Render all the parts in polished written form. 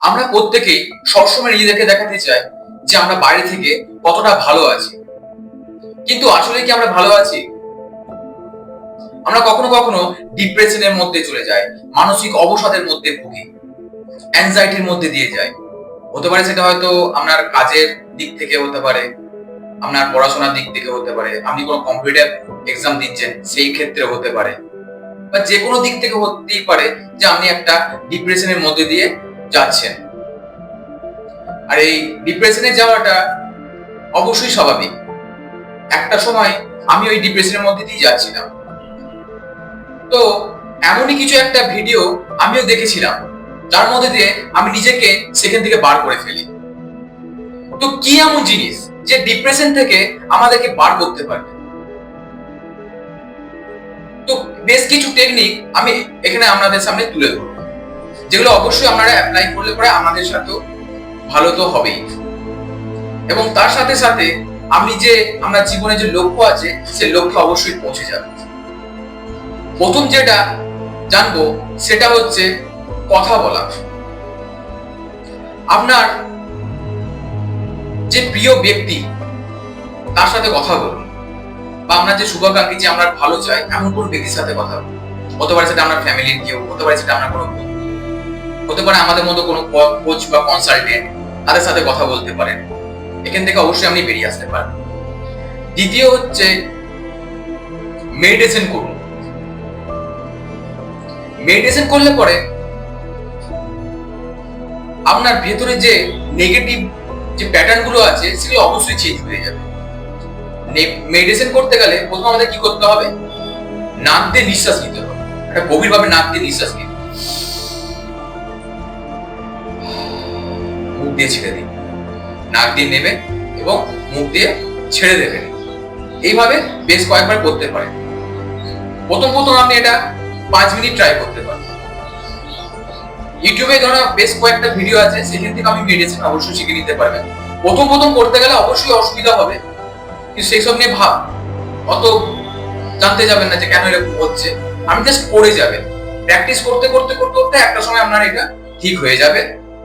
আমরা প্রত্যেকেই সবসময় নিজেদেরকে দেখাতে চাই যে আমরা বাইরে থেকে কতটা ভালো আছি, কিন্তু আসলে কি আমরা ভালো আছি? আমরা কখনো কখনো ডিপ্রেশনের মধ্যে চলে যাই, মানসিক অবসাদের মধ্যে ভুগি, অ্যাংজাইটির মধ্যে দিয়ে যাই। হতে পারে সেটা হয়তো আপনার কাজের দিক থেকে হতে পারে, আপনার পড়াশোনার দিক থেকে হতে পারে, আপনি কোনো কম্পিটিটিভ এক্সাম দিচ্ছেন সেই ক্ষেত্রে হতে পারে, বা যে কোনো দিক থেকে হতেই পারে যে আপনি একটা ডিপ্রেশনের মধ্যে দিয়ে যাচ্ছেন। আর এই ডিপ্রেশনে যাওয়াটা অবশ্যই স্বাভাবিক। একটা সময় আমি ওই ডিপ্রেশনের মধ্যে দিয়ে যাচ্ছিলাম, তো এমনই কিছু একটা ভিডিও আমিও দেখেছিলাম যার মধ্যে দিয়ে আমি নিজেকে সেখান থেকে বার করে ফেলি। তো কি এমন জিনিস যে ডিপ্রেশন থেকে আমাদেরকে বার করতে পারবে? তো বেশ কিছু টেকনিক আমি এখানে আপনাদের সামনে তুলে ধরবো, যেগুলো অবশ্যই আপনারা অ্যাপ্লাই করলে পরে আমাদের সাথেও ভালো তো হবেই, এবং তার সাথে সাথে আপনি যে আপনার জীবনে যে লক্ষ্য আছে সেই লক্ষ্যে অবশ্যই পৌঁছে যাবে। প্রথম যেটা জানবো সেটা হচ্ছে কথা বলা। আপনার যে প্রিয় ব্যক্তি তার সাথে কথা বলুন, বা আপনার যে শুভাকাঙ্ক্ষী, যে আপনার ভালো চায় এমন কোন ব্যক্তির সাথে কথা বলুন। হতে পারে সেটা আপনার ফ্যামিলির কেউ, হতে পারে সেটা আপনার কোনো বন্ধু, হতে পারে আমাদের মতো কোনো কোচ বা কনসালটেন্ট, তাদের সাথে কথা বলতে পারেন। এখান থেকে অবশ্যই আপনি বেরিয়ে আসতে পারেন। দ্বিতীয় হচ্ছে মেডিটেশন করুন। মেডিটেশন করলে পরে আপনার ভেতরে যে নেগেটিভ যে প্যাটার্ন গুলো আছে সেগুলো অবশ্যই চেঞ্জ হয়ে যাবে। মেডিটেশন করতে গেলে প্রথম আমাদের কি করতে হবে? নাক দিয়ে নিঃশ্বাস নিতে হবে, একটা গভীরভাবে নাক দিয়ে নিঃশ্বাস নিতে, মুখ দিয়ে ছেড়ে দিন। নাক দিয়ে নেবেন এবং মুখ দিয়ে ছেড়ে দেবেন। এইভাবে বেশ কয়েকবার করতে পারেন। প্রথম আপনি এটা 5 মিনিট ট্রাই করতে পারেন। ইউটিউবে ধরো বেশ কয়েকটা ভিডিও আছে, সেখান থেকে আমি মেডিটেশন অবশ্যই শিখে নিতে পারবেন। প্রথম করতে গেলে অবশ্যই অসুবিধা হবে, কিন্তু সেই সব নিয়ে অত জানতে যাবেন না যে কেন এরকম হচ্ছে। আমি জাস্ট করে যাবেন, প্র্যাকটিস করতে করতে করতে করতে একটা সময় আপনার এটা ঠিক হয়ে যাবে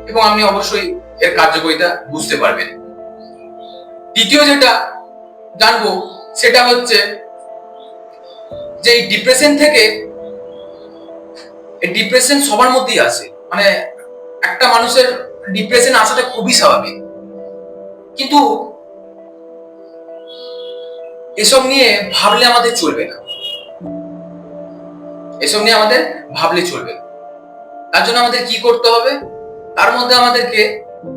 এবং আপনি অবশ্যই এর কার্যকারিতা বুঝতে পারবেন। তৃতীয় যেটা জানবো সেটা হচ্ছে যে এই ডিপ্রেশন থেকে, এই ডিপ্রেশন সবার মধ্যেই আসে, মানে একটা মানুষের ডিপ্রেশন আসাটা খুবই স্বাভাবিক, কিন্তু এসব নিয়ে ভাবলে আমাদের চলবে না। এসব নিয়ে আমাদের ভাবলে চলবে না। তার জন্য আমাদের কি করতে হবে? তার মধ্যে আমাদেরকে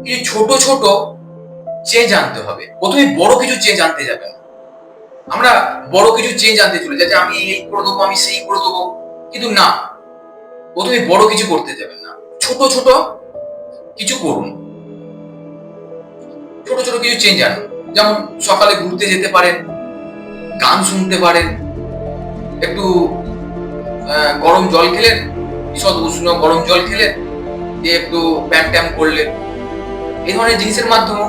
কিছু ছোট ছোট চেঞ্জ আনতে হবে। প্রথমে বড় কিছু চেঞ্জ আনতে যাবে না। আমরা বড় কিছু চেঞ্জ আনতে চলে যাই যে আমি এই করে দেবো, আমি সেই করে দেবো, কিন্তু না, প্রথমে বড় কিছু করতে যাবেন না, ছোট ছোট কিছু করুন। ছোট ছোট কিছু চেঞ্জ আনুন। যেমন সকালে ঘুরতে যেতে পারেন, গান শুনতে পারেন, একটু গরম জল খেলেন, ঈষৎ উষ্ণ গরম জল খেলেন, দিয়ে একটু ব্যায়াম ট্যাম করলেন। এই ধরনের জিনিসের মাধ্যমে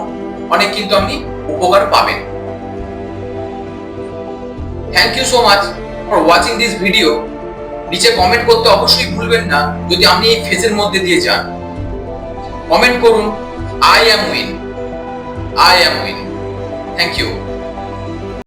অনেক কিন্তু আপনি উপকার পাবেন। Thank you so much for watching this video. নিচে কমেন্ট করতে অবশ্যই ভুলবেন না যদি আপনি এই ফেজের মধ্যে দিয়ে যান। কমেন্ট করুন, I am win, I am win. Thank you.